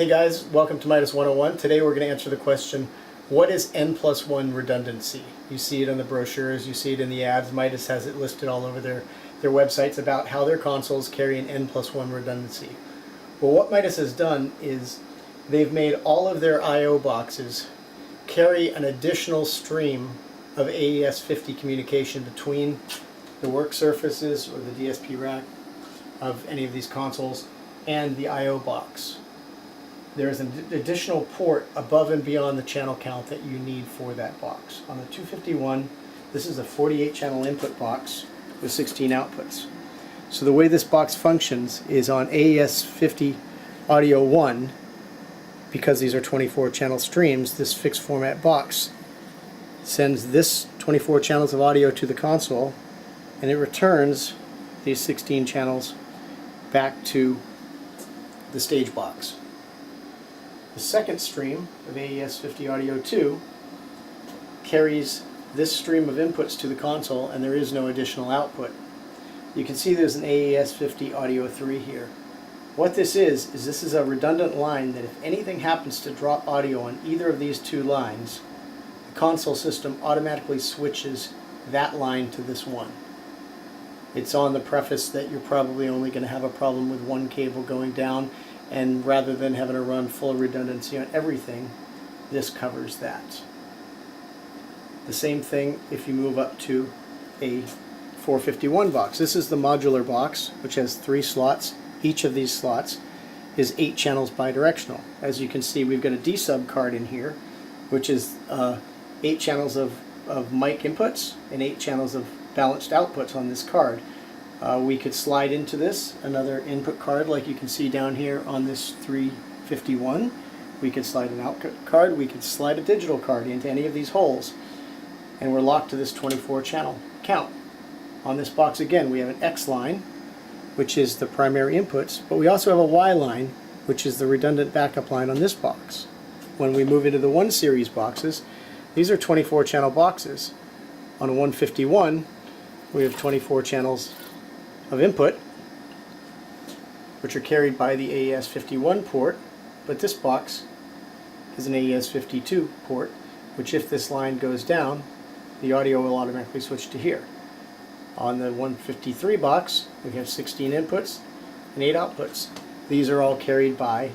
Hey guys, welcome to Midas 101. Today we're going to answer the question, what is N+1 redundancy? You see it on the brochures, you see it in the ads. Midas has it listed all over their websites about how their consoles carry an N+1 redundancy. Well, what Midas has done is they've made all of their I/O boxes carry an additional stream of AES-50 communication between the work surfaces or the DSP rack of any of these consoles and the I/O box. There is an additional port above and beyond the channel count that you need for that box. On the 251, this is a 48 channel input box with 16 outputs. So the way this box functions is on AES-50 audio 1, because these are 24 channel streams, this fixed format box sends this 24 channels of audio to the console, and it returns these 16 channels back to the stage box. The second stream of AES-50 audio 2 carries this stream of inputs to the console, and there is no additional output. You can see there's an AES-50 audio 3 here. What this is a redundant line that if anything happens to drop audio on either of these two lines, the console system automatically switches that line to this one. It's on the preface that you're probably only going to have a problem with one cable going down, and rather than having to run full redundancy on everything, this covers that. The same thing if you move up to a 451 box. This is the modular box, which has 3 slots. Each of these slots is 8 channels bidirectional. As you can see, we've got a D-sub card in here, which is 8 channels of mic inputs and 8 channels of balanced outputs on this card. We could slide into this another input card like you can see down here on this 351. We could slide an output card, we could slide a digital card into any of these holes, and we're locked to this 24 channel count. On this box again we have an X line, which is the primary inputs, but we also have a Y line, which is the redundant backup line on this box. When we move into the 1 series boxes, these are 24 channel boxes. On a 151 we have 24 channels of input, which are carried by the AES-51 port, but this box is an AES-52 port, which if this line goes down, the audio will automatically switch to here. On the 153 box, we have 16 inputs and 8 outputs. These are all carried by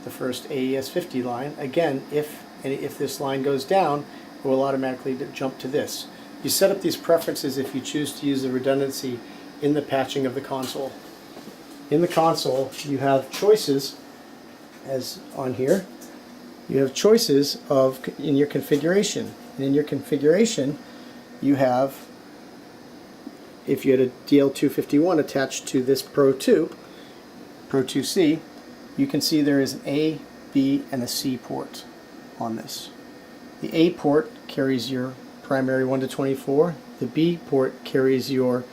the first AES-50 line. Again, if this line goes down, it will automatically jump to this. You set up these preferences if you choose to use the redundancy in the patching of the console. In the console, you have choices, as on here, you have choices in your configuration. And in your configuration, you have, if you had a DL251 attached to this Pro 2C, you can see there is an A, B, and a C port on this. The A port carries your primary 1 to 24, the B port carries your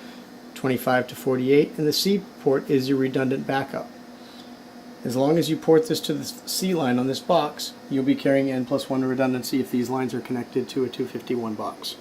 25 to 48, and the C port is your redundant backup. As long as you port this to the C line on this box, you'll be carrying N+1 redundancy if these lines are connected to a 251 box.